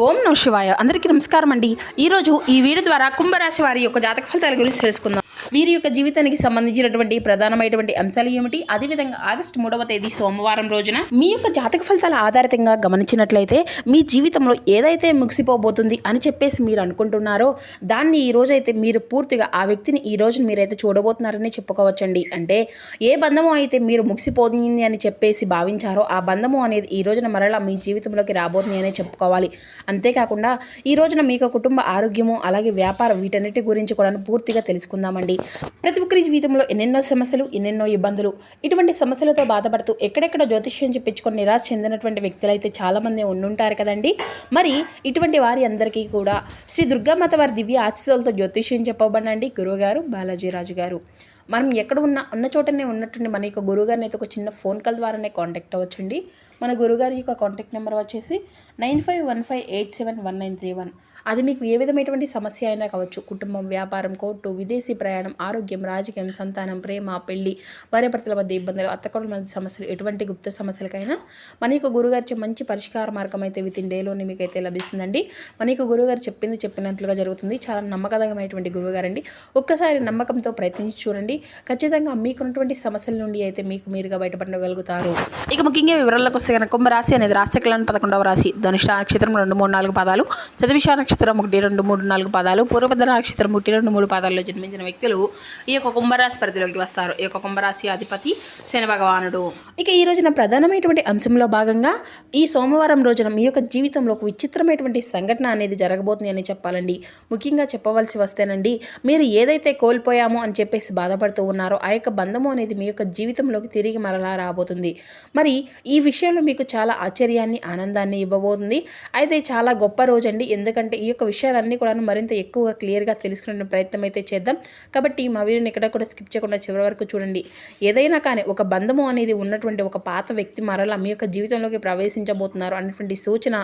ఓం నమః శివాయ. అందరికీ నమస్కారం అండి. ఈరోజు ఈ వీడియో ద్వారా కుంభరాశి వారి యొక్క జాతక ఫలితాల గురించి తెలుసుకుందాం. వీరి యొక్క జీవితానికి సంబంధించినటువంటి ప్రధానమైనటువంటి అంశాలు ఏమిటి, అదేవిధంగా ఆగస్టు 3వ తేదీ సోమవారం రోజున మీ యొక్క జాతక ఫలితాల ఆధారితంగా గమనించినట్లయితే మీ జీవితంలో ఏదైతే ముగిసిపోబోతుంది అని చెప్పేసి మీరు అనుకుంటున్నారో దాన్ని ఈ రోజైతే మీరు పూర్తిగా ఆ వ్యక్తిని ఈ రోజు మీరైతే చూడబోతున్నారని చెప్పుకోవచ్చండి. అంటే ఏ బంధము అయితే మీరు ముగిసిపోతుంది అని చెప్పేసి భావించారో ఆ బంధము అనేది ఈ రోజున మరలా మీ జీవితంలోకి రాబోతుంది అనే చెప్పుకోవాలి. అంతేకాకుండా ఈ రోజున మీకు కుటుంబ ఆరోగ్యము అలాగే వ్యాపారం వీటన్నిటి గురించి కూడా పూర్తిగా తెలుసుకుందామండి. ప్రతి ఒక్కరి జీవితంలో ఎన్నెన్నో సమస్యలు, ఎన్నెన్నో ఇబ్బందులు, ఇటువంటి సమస్యలతో బాధపడుతూ ఎక్కడెక్కడ జ్యోతిష్యం చెప్పించుకొని నిరాశ చెందినటువంటి వ్యక్తులు అయితే చాలామంది ఉండుంటారు కదండి. మరి ఇటువంటి వారి అందరికీ కూడా శ్రీ దుర్గామాత వారి దివ్య ఆశీస్సులతో జ్యోతిష్యం చెప్పబడండి గురువుగారు బాలాజీరాజు గారు. మనం ఎక్కడ ఉన్న చోటనే ఉన్నట్టుండి మన యొక్క గురువుగారిని అయితే ఒక చిన్న ఫోన్ కాల్ ద్వారానే కాంటాక్ట్ అవ్వచ్చండి. మన గురుగారి యొక్క కాంటాక్ట్ నెంబర్ వచ్చేసి 9515871931. అది మీకు ఏ విధమైనటువంటి సమస్య అయినా కావచ్చు, కుటుంబం, వ్యాపారం, కోర్టు, విదేశీ ప్రయాణం, ఆరోగ్యం, రాజకీయం, సంతానం, ప్రేమ, పెళ్లి, భార్యాభర్తల మధ్య ఇబ్బందులు, అత్తకోడల మధ్య సమస్యలు, ఎటువంటి గుప్త సమస్యలకైనా మన యొక్క గురుగారి మంచి పరిష్కార మార్గం అయితే విత్ ఇన్ డేలోనే మీకు అయితే లభిస్తుందండి. మన యొక్క గురుగారు చెప్పినట్లుగా జరుగుతుంది. చాలా నమ్మకమైనటువంటి గురువుగారండి. ఒక్కసారి నమ్మకంతో ప్రయత్నించి చూడండి. ఖచ్చితంగా మీకున్నటువంటి సమస్యల నుండి అయితే మీకు మీరుగా బయటపడగలుగుతారు. ఇక ముఖ్యంగా వివరాలకు వస్తే కనుక కుంభరాశి అనేది రాశికలను 11వ రాశి. ధనుష నక్షత్రం 2, 3, 4 పాదాలు, శతభిష నక్షత్రం 1, 2, 3, 4 పాదాలు, పూర్వభద్ర నక్షత్రం 1, 2, 3 పాదాల్లో జన్మించిన వ్యక్తులు ఈ యొక్క కుంభరాశి పరిధిలోకి వస్తారు. ఈ యొక్క కుంభరాశి అధిపతి శని భగవానుడు. ఇక ఈ రోజున ప్రధానమైనటువంటి అంశంలో భాగంగా ఈ సోమవారం రోజున మీ యొక్క జీవితంలో ఒక విచిత్రమైనటువంటి సంఘటన అనేది జరగబోతుంది అని చెప్పాలండి. ముఖ్యంగా చెప్పవలసి వస్తేనండి, మీరు ఏదైతే కోల్పోయామో అని చెప్పేసి బాధపడుతూ ఉన్నారో ఆ యొక్క బంధము అనేది మీ యొక్క జీవితంలోకి తిరిగి మరలా రాబోతుంది. మరి ఈ విషయంలో మీకు చాలా ఆశ్చర్యాన్ని, ఆనందాన్ని ఇవ్వబోతుంది. అయితే చాలా గొప్ప రోజు అండి. ఎందుకంటే ఈ యొక్క విషయాలన్నీ కూడా మరింత ఎక్కువగా క్లియర్గా తెలుసుకునే ప్రయత్నం అయితే చేద్దాం. కాబట్టి మా వీడియోని ఎక్కడ కూడా స్కిప్ చేయకుండా చివరి వరకు చూడండి. ఏదైనా కానీ ఒక బంధము అనేది ఉన్నటువంటి ఒక పాత వ్యక్తి మరలా మీ యొక్క జీవితంలోకి ప్రవేశించబోతున్నారు అన్నటువంటి సూచన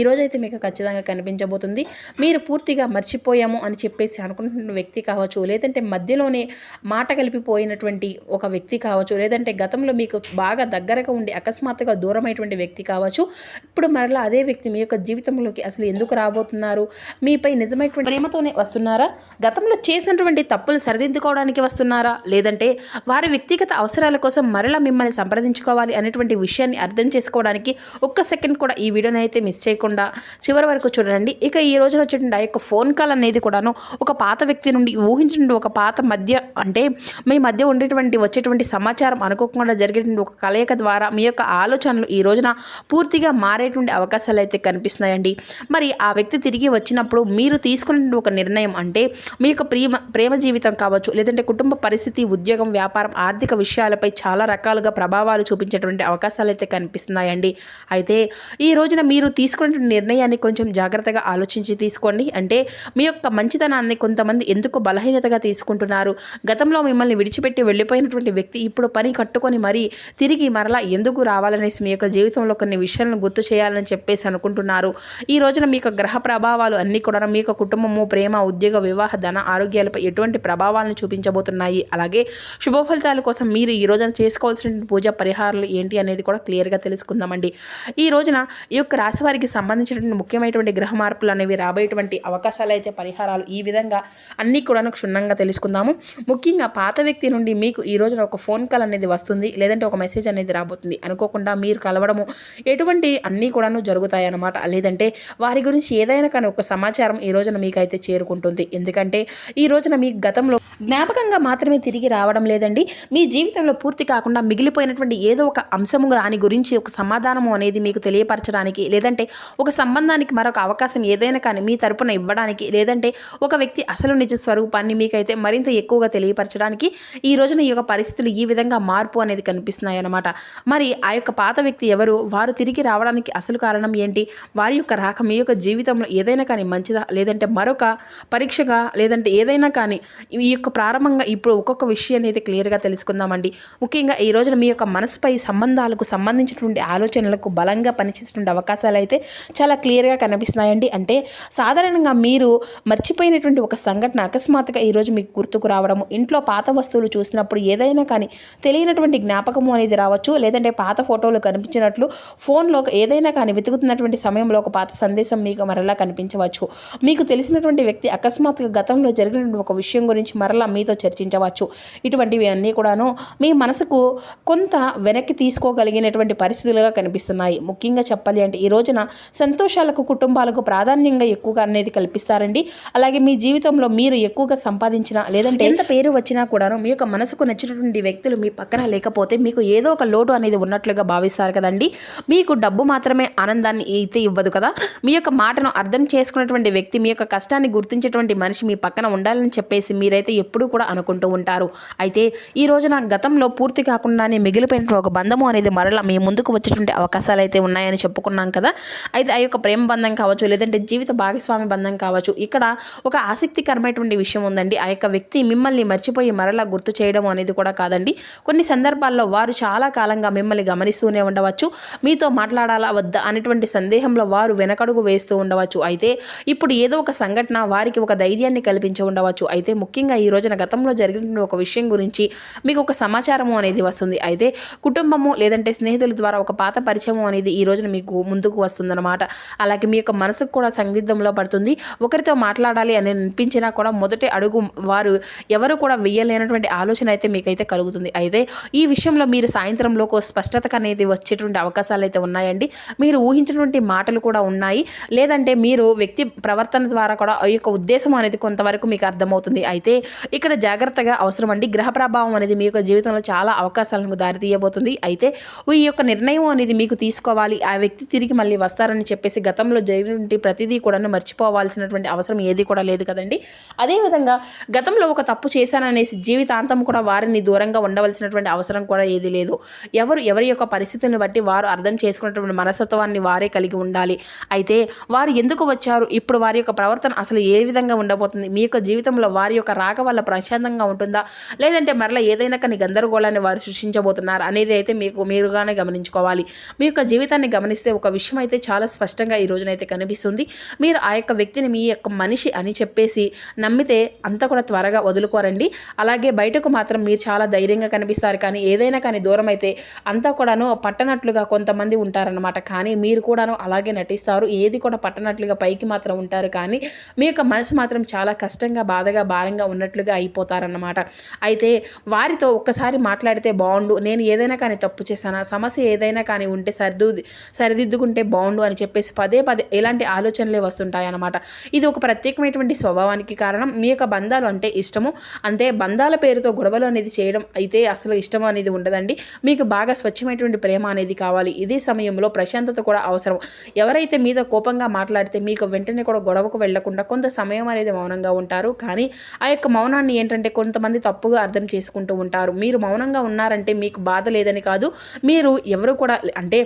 ఈరోజైతే మీకు ఖచ్చితంగా కనిపించబోతుంది. మీరు పూర్తిగా మర్చిపోయాము అని చెప్పేసి అనుకుంటున్న వ్యక్తి కావచ్చు, లేదంటే మధ్యలోనే మాట కలిపిపోయినటువంటి ఒక వ్యక్తి కావచ్చు, లేదంటే గతంలో మీకు బాగా దగ్గరగా ఉండి అకస్మాత్తుగా దూరమైనటువంటి వ్యక్తి కావచ్చు, ఇప్పుడు మరలా అదే వ్యక్తి మీ యొక్క జీవితంలోకి అసలు ఎందుకు రాబోతున్నారు, మీపై నిజమైనటువంటి ప్రేమతోనే వస్తున్నారా, గతంలో చేసినటువంటి తప్పులు సరిదిద్దుకోవడానికి వస్తున్నారా, లేదంటే వారి వ్యక్తిగత అవసరాల కోసం మరలా మిమ్మల్ని సంప్రదించుకోవాలి అనేటువంటి విషయాన్ని అర్థం చేసుకోవడానికి ఒక్క సెకండ్ కూడా ఈ వీడియోని అయితే మిస్ చేయకుండా చివరి వరకు చూడండి. ఇక ఈ రోజున వచ్చేటువంటి ఆ యొక్క ఫోన్ కాల్ అనేది కూడాను ఒక పాత వ్యక్తి నుండి ఊహించినటువంటి ఒక పాత మధ్య అంటే మీ మధ్య వచ్చేటువంటి సమాచారం అనుకోకుండా జరిగేటువంటి ఒక కలయిక ద్వారా మీ యొక్క ఆలోచనలు ఈ రోజున పూర్తిగా మారేటువంటి అవకాశాలు అయితే కనిపిస్తున్నాయండి. మరి ఆ వ్యక్తి తిరిగి వచ్చినప్పుడు మీరు తీసుకున్న ఒక నిర్ణయం అంటే మీ యొక్క ప్రేమ జీవితం కావచ్చు, లేదంటే కుటుంబ పరిస్థితి, ఉద్యోగం, వ్యాపారం, ఆర్థిక విషయాలపై చాలా రకాలుగా ప్రభావాలు చూపించేటువంటి అవకాశాలు అయితే కనిపిస్తున్నాయండి. అయితే ఈ రోజున మీరు తీసుకున్న నిర్ణయాన్ని కొంచెం జాగ్రత్తగా ఆలోచించి తీసుకోండి. అంటే మీ యొక్క మంచితనాన్ని కొంతమంది ఎందుకు బలహీనతగా తీసుకుంటున్నారు, గతంలో మిమ్మల్ని విడిచిపెట్టి వెళ్ళిపోయినటువంటి వ్యక్తి ఇప్పుడు పని కట్టుకొని మరీ తిరిగి మరలా ఎందుకు రావాలనేసి మీ యొక్క జీవితంలో కొన్ని విషయాలను గుర్తు చేయాలని చెప్పేసి అనుకుంటున్నారు. ఈ రోజున మీ యొక్క గ్రహ ప్రభావాలు అన్నీ కూడా మీ యొక్క కుటుంబము, ప్రేమ, ఉద్యోగ, వివాహ, ధన, ఆరోగ్యాలపై ఎటువంటి ప్రభావాలను చూపించబోతున్నాయి. అలాగే శుభ ఫలితాల కోసం మీరు ఈ రోజున చేసుకోవాల్సిన పూజా పరిహారాలు ఏంటి అనేది కూడా క్లియర్గా తెలుసుకుందామండి. ఈ రోజున ఈ యొక్క రాశి వారికి సంబంధించినటువంటి ముఖ్యమైనటువంటి గ్రహ మార్పులు అనేవి రాబోయేటువంటి అవకాశాలు అయితే పరిహారాలు ఈ విధంగా అన్నీ కూడా క్షుణ్ణంగా తెలుసుకుందాము. ముఖ్యంగా పాత వ్యక్తి నుండి మీకు ఈ రోజున ఒక ఫోన్ కాల్ అనేది వస్తుంది, లేదంటే ఒక మెసేజ్ అనేది రాబోతుంది. అనుకోకుండా మీరు కలవడము ఎటువంటి అన్నీ కూడాను జరుగుతాయి అన్నమాట. లేదంటే వారి గురించి ఏదైనా కానీ ఒక సమాచారం ఈ రోజున మీకైతే చేరుకుంటుంది. ఎందుకంటే ఈ రోజున మీ గతంలో జ్ఞాపకంగా మాత్రమే తిరిగి రావడం లేదండి, మీ జీవితంలో పూర్తి కాకుండా మిగిలిపోయినటువంటి ఏదో ఒక అంశము దాని గురించి ఒక సమాధానము అనేది మీకు తెలియపరచడానికి, లేదంటే ఒక సంబంధానికి మరొక అవకాశం ఏదైనా కానీ మీ తరపున ఇవ్వడానికి, లేదంటే ఒక వ్యక్తి అసలు నిజ స్వరూపాన్ని మీకైతే మరింత ఎక్కువగా తెలియపరచడానికి ఈ రోజున ఈ యొక్క పరిస్థితులు ఈ విధంగా మార్పు అనేది కనిపిస్తున్నాయి అన్నమాట. మరి ఆ యొక్క పాత వ్యక్తి ఎవరు, వారు తిరిగి రావడానికి అసలు కారణం ఏంటి, వారి యొక్క రాక మీ యొక్క జీవితంలో ఏదైనా కానీ మంచిదా, లేదంటే మరొక పరీక్షగా, లేదంటే ఏదైనా కానీ ఈ యొక్క ప్రారంభంగా ఇప్పుడు ఒక్కొక్క విషయాన్ని అయితే క్లియర్గా తెలుసుకుందామండి. ముఖ్యంగా ఈ రోజున మీ యొక్క మనసుపై సంబంధాలకు సంబంధించినటువంటి ఆలోచనలకు బలంగా పనిచేసేటువంటి అవకాశాలు అయితే చాలా క్లియర్గా కనిపిస్తున్నాయండి. అంటే సాధారణంగా మీరు మర్చిపోయినటువంటి ఒక సంఘటన అకస్మాత్తుగా ఈరోజు మీకు గుర్తుకు రావడము, ఇంట్లో పాత వస్తువులు చూసినప్పుడు ఏదైనా కానీ తెలియనటువంటి జ్ఞాపకము అనేది రావచ్చు, లేదంటే పాత ఫోటోలు కనిపించినట్లు ఫోన్లో ఏదైనా కానీ వెతుకుతున్నటువంటి సమయంలో ఒక పాత సందేశం మీకు మరలా కనిపించవచ్చు. మీకు తెలిసినటువంటి వ్యక్తి అకస్మాత్తుగా గతంలో జరిగిన ఒక విషయం గురించి మరలా మీతో చర్చించవచ్చు. ఇటువంటివి అన్నీ కూడాను మీ మనసుకు కొంత వెనక్కి తీసుకోగలిగినటువంటి పరిస్థితులుగా కనిపిస్తున్నాయి. ముఖ్యంగా చెప్పాలి అంటే ఈ రోజున సంతోషాలకు కుటుంబాలకు ప్రాధాన్యంగా ఎక్కువగా అనేది కల్పిస్తారండి. అలాగే మీ జీవితంలో మీరు ఎక్కువగా సంపాదించినా లేదంటే ఎంత పేరు వచ్చినా కూడాను మీ యొక్క మనసుకు నచ్చినటువంటి వ్యక్తులు మీ పక్కన లేకపోతే మీకు ఏదో ఒక లోటు అనేది ఉన్నట్లుగా భావిస్తారు కదండి. మీకు డబ్బు మాత్రమే ఆనందాన్ని అయితే ఇవ్వదు కదా. మీ యొక్క మాటను అర్థం చేసుకున్నటువంటి వ్యక్తి, మీ యొక్క కష్టాన్ని గుర్తించేటువంటి మనిషి మీ పక్కన ఉండాలని చెప్పేసి మీరైతే ఎప్పుడూ కూడా అనుకుంటూ ఉంటారు. అయితే ఈ రోజున గతంలో పూర్తి కాకుండానే మిగిలిపోయిన ఒక బంధము అనేది మరలా మీ ముందుకు వచ్చేటువంటి అవకాశాలు అయితే ఉన్నాయని చెప్పుకున్నాం కదా. అయితే ఆ యొక్క ప్రేమ బంధం కావచ్చు, లేదంటే జీవిత భాగస్వామి బంధం కావచ్చు, ఇక్కడ ఒక ఆసక్తికరమైనటువంటి విషయం ఉందండి. ఆ యొక్క వ్యక్తి మిమ్మల్ని మర్చిపోయి మరలా గుర్తు చేయడం అనేది కూడా కాదండి. కొన్ని సందర్భాల్లో వారు చాలా కాలంగా మిమ్మల్ని గమనిస్తూనే ఉండవచ్చు. మీతో మాట్లాడాలా వద్దా అనేటువంటి సందేహంలో వారు వెనకడుగు వేస్తూ ఉండవచ్చు. అయితే ఇప్పుడు ఏదో ఒక సంఘటన వారికి ఒక ధైర్యాన్ని కల్పించి ఉండవచ్చు. అయితే ముఖ్యంగా ఈ రోజున గతంలో జరిగిన ఒక విషయం గురించి మీకు ఒక సమాచారము అనేది వస్తుంది. అయితే కుటుంబము లేదంటే స్నేహితుల ద్వారా ఒక పాత పరిచయం అనేది ఈ రోజున మీకు ముందుకు వస్తుందన్నమాట. అలాగే మీ యొక్క మనసుకు కూడా సందిగ్ధంలో పడుతుంది. ఒకరితో మాట్లాడాలి అని అనిపించినా కూడా మొదటి అడుగు వారు ఎవరు కూడా వేయలేనటువంటి ఆలోచన అయితే మీకైతే కలుగుతుంది. అయితే ఈ విషయంలో మీరు సాయంత్రంలో స్పష్టత అనేది వచ్చేటువంటి అవకాశాలు అయితే ఉన్నాయండి. మీరు ఊహించినటువంటి మాటలు కూడా ఉన్నాయి, లేదంటే మీరు వ్యక్తి ప్రవర్తన ద్వారా కూడా ఈ యొక్క ఉద్దేశం అనేది కొంతవరకు మీకు అర్థమవుతుంది. అయితే ఇక్కడ జాగ్రత్తగా అవసరం అండి. గ్రహ ప్రభావం అనేది మీ యొక్క జీవితంలో చాలా అవకాశాలను దారితీయబోతుంది. అయితే ఈ యొక్క నిర్ణయం అనేది మీకు తీసుకోవాలి. ఆ వ్యక్తి తిరిగి మళ్ళీ వస్తారని చెప్పేసి గతంలో జరిగినటువంటి ప్రతిదీ కూడా మర్చిపోవాల్సినటువంటి అవసరం ఏది కూడా లేదు కదండి. అదేవిధంగా గతంలో ఒక తప్పు చేశాననేసి జీవితాంతం కూడా వారిని దూరంగా ఉండవలసినటువంటి అవసరం కూడా ఏది లేదు. ఎవరి యొక్క పరిస్థితిని బట్టి వారు అర్థం చేసుకున్నటువంటి మనస్తత్వాన్ని వారే కలిగి ఉండాలి. అయితే వారు ఎందుకు వచ్చారు, ఇప్పుడు వారి యొక్క ప్రవర్తన అసలు ఏ విధంగా ఉండబోతుంది, మీ యొక్క జీవితంలో వారి యొక్క రాక వల్ల ప్రశాంతంగా ఉంటుందా, లేదంటే మరలా ఏదైనా కానీ గందరగోళాన్ని వారు సృష్టించబోతున్నారు అనేది అయితే మీరుగానే గమనించుకోవాలి. మీ యొక్క జీవితాన్ని గమనిస్తే ఒక విషయం అయితే చాలా స్పష్టంగా ఈ రోజునైతే కనిపిస్తుంది. మీరు ఆ యొక్క వ్యక్తిని మీ యొక్క మనిషి అని చెప్పేసి నమ్మితే అంతా కూడా త్వరగా వదులుకోరండి. అలాగే బయటకు మాత్రం మీరు చాలా ధైర్యంగా కనిపిస్తారు, కానీ ఏదైనా కానీ దూరం అయితే అంతా కూడాను పట్టనట్లుగా కొంతమంది ఉంటారనమాట. కానీ మీరు కూడాను అలాగే నటిస్తారు, ఏది కూడా పట్టనట్లుగా పైకి మాత్రం ఉంటారు, కానీ మీ యొక్క మనసు మాత్రం చాలా కష్టంగా బాధగా భారంగా ఉన్నట్లుగా అయిపోతారన్నమాట. అయితే వారితో ఒక్కసారి మాట్లాడితే బాగుండు, నేను ఏదైనా కానీ తప్పు చేశానా, సమస్య ఏదైనా కానీ ఉంటే సరిదిద్దుకుంటే బాగుండు అని చెప్పేసి పదే ఎలాంటి ఆలోచనలే వస్తుంటాయి అన్నమాట. ఇది ఒక ప్రత్యేకమైనటువంటి స్వభావానికి కారణం. మీ యొక్క బంధాలు అంటే ఇష్టము, అంటే బంధాల పేరుతో గొడవలు అనేది చేయడం అయితే అసలు ఇష్టం అనేది ఉండదండి. మీకు బాగా స్వచ్ఛమైనటువంటి ప్రేమ అనేది కావాలి. ఇదే సమయంలో ప్రశాంతత కూడా అవసరం. ఎవరైతే మీద కోపంగా మాట్లాడితే మీకు వెంటనే కూడా గొడవకు వెళ్లకుండా కొంత సమయం అనేది మౌనంగా ఉంటారు. కానీ ఆ యొక్క మౌనాన్ని ఏంటంటే కొంతమంది తప్పుగా అర్థం చేసుకుంటూ ఉంటారు. మీరు మౌనంగా ఉన్నారంటే మీకు బాధ లేదని కాదు, మీరు ఎవరు కూడా అంటే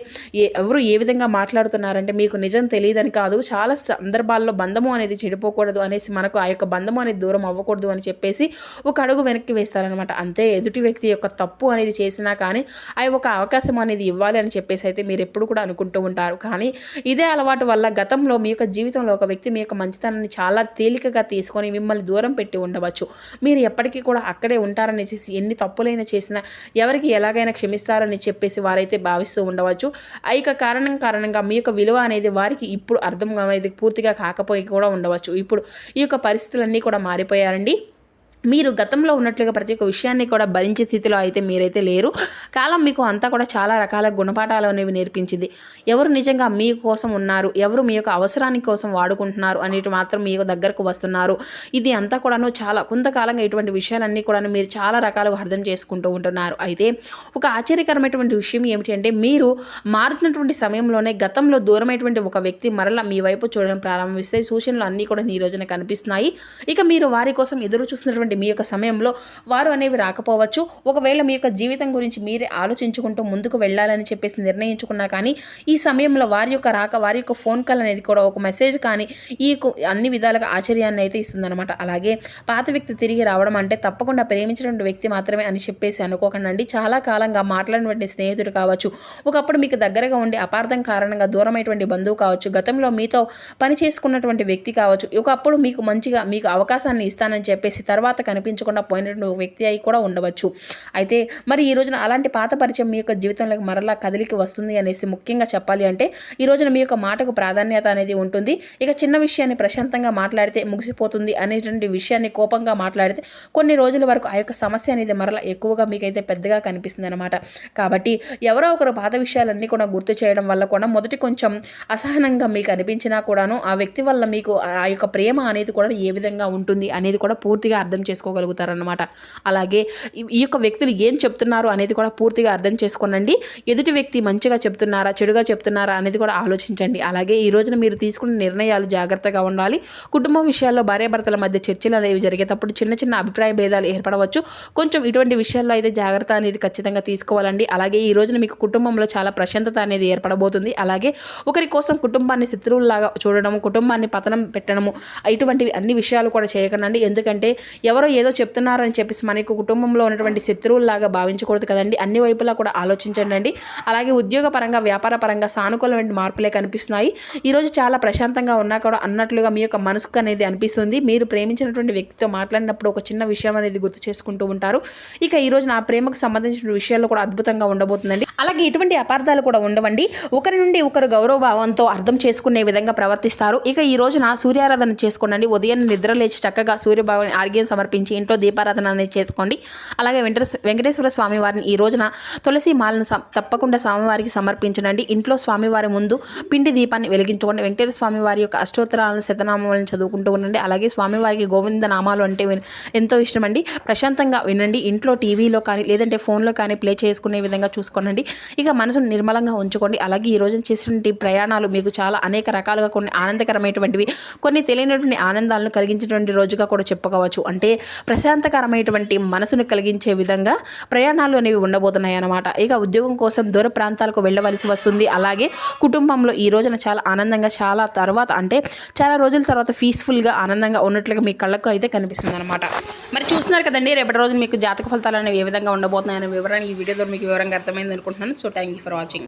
ఎవరు ఏ విధంగా మాట్లాడుతున్నారంటే మీకు నిజం తెలియదని కాదు. చాలా సందర్భాల్లో బంధము అనేది చెడిపోకూడదు అనేసి, మనకు ఆ యొక్క బంధము అనేది దూరం అవ్వకూడదు అని చెప్పేసి ఒక అడుగు వెనక్కి వేస్తారనమాట. అంతే, ఎదుటి వ్యక్తి యొక్క తప్పు అనేది చేసినా కానీ అవి ఒక అవకాశం అనేది ఇవ్వాలి అని చెప్పేసి అయితే మీరు ఎప్పుడు కూడా అనుకుంటూ ఉంటారు. కానీ ఇదే అలవాటు వల్ల గతంలో మీ యొక్క జీవితంలో ఒక వ్యక్తి మీ యొక్క మంచితనాన్ని చాలా తేలికగా తీసుకొని మిమ్మల్ని దూరం పెట్టి ఉండవచ్చు. మీరు ఎప్పటికీ కూడా అక్కడే ఉంటారనేసి ఎన్ని తప్పులైనా చేసినా ఎవరికి ఎలాగైనా క్షమిస్తారని చెప్పేసి వారైతే భావిస్తూ ఉండవచ్చు. ఆ యొక్క కారణంగా మీ యొక్క విలువ అనేది వారికి ఇప్పుడు అర్థం అనేది పూర్తిగా కాకపోయి కూడా ఉండవచ్చు. ఇప్పుడు ఈ యొక్క పరిస్థితులన్నీ కూడా మారిపోయారండి. మీరు గతంలో ఉన్నట్లుగా ప్రతి ఒక్క విషయాన్ని కూడా భరించే స్థితిలో అయితే మీరైతే లేరు. కాలం మీకు అంతా కూడా చాలా రకాల గుణపాఠాలు అనేవి నేర్పించింది. ఎవరు నిజంగా మీ కోసం ఉన్నారు, ఎవరు మీ యొక్క అవసరానికి కోసం వాడుకుంటున్నారు అనేటి మాత్రం మీ దగ్గరకు వస్తున్నారు. ఇది అంతా కూడాను చాలా కొంతకాలంగా ఇటువంటి విషయాలన్నీ కూడా మీరు చాలా రకాలుగా అర్థం చేసుకుంటూ ఉంటున్నారు. అయితే ఒక ఆశ్చర్యకరమైనటువంటి విషయం ఏమిటి అంటే, మీరు మారుతున్నటువంటి సమయంలోనే గతంలో దూరమైనటువంటి ఒక వ్యక్తి మరలా మీ వైపు చూడడం ప్రారంభిస్తే సూచనలు అన్నీ కూడా ఈ రోజున కనిపిస్తున్నాయి. ఇక మీరు వారి కోసం ఎదురు చూస్తున్నటువంటి మీ యొక్క సమయంలో వారు అనేవి రాకపోవచ్చు. ఒకవేళ మీ యొక్క జీవితం గురించి మీరే ఆలోచించుకుంటూ ముందుకు వెళ్ళాలని చెప్పేసి నిర్ణయించుకున్నా కానీ ఈ సమయంలో వారి యొక్క రాక, వారి యొక్క ఫోన్ కాల్ అనేది కూడా ఒక మెసేజ్ కానీ ఈ అన్ని విధాలుగా ఆశ్చర్యాన్ని అయితే ఇస్తుందన్నమాట. అలాగే పాత వ్యక్తి తిరిగి రావడం అంటే తప్పకుండా ప్రేమించినటువంటి వ్యక్తి మాత్రమే అని చెప్పేసి అనుకోకండి. చాలా కాలంగా మాట్లాడినటువంటి స్నేహితుడు కావచ్చు, ఒకప్పుడు మీకు దగ్గరగా ఉండి అపార్థం కారణంగా దూరమైనటువంటి బంధువు కావచ్చు, గతంలో మీతో పని చేసుకున్నటువంటి వ్యక్తి కావచ్చు, ఒకప్పుడు మీకు మంచిగా మీకు అవకాశాన్ని ఇస్తానని చెప్పేసి తర్వాత కనిపించకుండా పోయినటువంటి వ్యక్తి అయి కూడా ఉండవచ్చు. అయితే మరి ఈ రోజున అలాంటి పాత పరిచయం మీ యొక్క జీవితంలోకి మరలా కదిలికి వస్తుంది అనేసి ముఖ్యంగా చెప్పాలి అంటే ఈ రోజున మీ యొక్క మాటకు ప్రాధాన్యత అనేది ఉంటుంది. ఇక చిన్న విషయాన్ని ప్రశాంతంగా మాట్లాడితే ముగిసిపోతుంది అనేటువంటి విషయాన్ని కోపంగా మాట్లాడితే కొన్ని రోజుల వరకు ఆ యొక్క సమస్య అనేది మరలా ఎక్కువగా మీకైతే పెద్దగా కనిపిస్తుంది అనమాట. కాబట్టి ఎవరో ఒకరు పాత విషయాలన్నీ కూడా గుర్తు చేయడం వల్ల కూడా మొదటి కొంచెం అసహనంగా మీకు అనిపించినా కూడాను ఆ వ్యక్తి వల్ల మీకు ఆ యొక్క ప్రేమ అనేది కూడా ఏ విధంగా ఉంటుంది అనేది కూడా పూర్తిగా అర్థం చేసుకోగలుగుతారనమాట. అలాగే ఈ యొక్క వ్యక్తులు ఏం చెప్తున్నారు అనేది కూడా పూర్తిగా అర్థం చేసుకోనండి. ఎదుటి వ్యక్తి మంచిగా చెప్తున్నారా చెడుగా చెప్తున్నారా అనేది కూడా ఆలోచించండి. అలాగే ఈ రోజున మీరు తీసుకున్న నిర్ణయాలు జాగ్రత్తగా ఉండాలి. కుటుంబం విషయాల్లో భార్యాభర్తల మధ్య చర్చలు అనేవి జరిగేటప్పుడు చిన్న చిన్న అభిప్రాయ భేదాలు ఏర్పడవచ్చు. కొంచెం ఇటువంటి విషయాల్లో అయితే జాగ్రత్త అనేది ఖచ్చితంగా తీసుకోవాలండి. అలాగే ఈ రోజున మీకు కుటుంబంలో చాలా ప్రశాంతత అనేది ఏర్పడబోతుంది. అలాగే ఒకరి కోసం కుటుంబాన్ని శత్రువులాగా చూడడం, కుటుంబాన్ని పతనం పెట్టడము ఇటువంటివి అన్ని విషయాలు కూడా చేయకండి. ఎందుకంటే ఎవరో ఏదో చెప్తున్నారని చెప్పేసి మనకు కుటుంబంలో ఉన్నటువంటి శత్రువుల్లాగా భావించకూడదు కదండి. అన్ని వైపులా కూడా ఆలోచించండి. అలాగే ఉద్యోగ పరంగా వ్యాపార పరంగా సానుకూలమైన మార్పులే కనిపిస్తున్నాయి. ఈరోజు చాలా ప్రశాంతంగా ఉన్నా కూడా అన్నట్లుగా మీ యొక్క మనసుకు అనేది అనిపిస్తుంది. మీరు ప్రేమించినటువంటి వ్యక్తితో మాట్లాడినప్పుడు ఒక చిన్న విషయం అనేది గుర్తు చేసుకుంటూ ఉంటారు. ఇక ఈ రోజు నా ప్రేమకు సంబంధించిన విషయాల్లో కూడా అద్భుతంగా ఉండబోతుందండి. అలాగే ఎటువంటి అపార్థాలు కూడా ఉండవండి. ఒకరి నుండి ఒకరు గౌరవ భావంతో అర్థం చేసుకునే విధంగా ప్రవర్తిస్తారు. ఇక ఈ రోజున సూర్యారాధన చేసుకోండి. ఉదయం నిద్ర లేచి చక్కగా సూర్యభగవాన్ ఆర్గ్యం సమర్పించి ఇంట్లో దీపారాధన అనేది చేసుకోండి. అలాగే వెంకటేశ్వర స్వామి వారిని ఈ రోజున తులసి మాలను తప్పకుండా స్వామివారికి సమర్పించండి. ఇంట్లో స్వామివారి ముందు పిండి దీపాన్ని వెలిగించుకోండి. వెంకటేశ్వర స్వామి వారి యొక్క అష్టోత్తరాలను శతనామాలను చదువుకుంటూ ఉండండి. అలాగే స్వామివారికి గోవింద నామాలు అంటే ఎంతో ఇష్టం అండి. ప్రశాంతంగా వినండి. ఇంట్లో టీవీలో కానీ లేదంటే ఫోన్లో కానీ ప్లే చేసుకునే విధంగా చూసుకోండి. ఇక మనసును నిర్మలంగా ఉంచుకోండి. అలాగే ఈ రోజున చేసినటువంటి ప్రయాణాలు మీకు చాలా అనేక రకాలుగా కొన్ని ఆనందకరమైనటువంటివి, కొన్ని తెలియనటువంటి ఆనందాలను కలిగించేటువంటి రోజుగా కూడా చెప్పుకోవచ్చు. అంటే ప్రశాంతకరమైనటువంటి మనసును కలిగించే విధంగా ప్రయాణాలు అనేవి ఉండబోతున్నాయి అన్నమాట. ఇక ఉద్యోగం కోసం దూర ప్రాంతాలకు వెళ్ళవలసి వస్తుంది. అలాగే కుటుంబంలో ఈ రోజున చాలా ఆనందంగా చాలా తర్వాత అంటే చాలా రోజుల తర్వాత పీస్ఫుల్గా ఆనందంగా ఉన్నట్లుగా మీ కళ్ళకు అయితే కనిపిస్తుంది అనమాట. మరి చూస్తున్నారు కదండి, రేపటి రోజు మీకు జాతక ఫలితాలు అనేవి ఏ విధంగా ఉండబోతున్నాయనే వివరాన్ని ఈ వీడియో ద్వారా మీకు వివరంగా అర్థమైంది అనుకుంటున్నాను. So thank you for watching.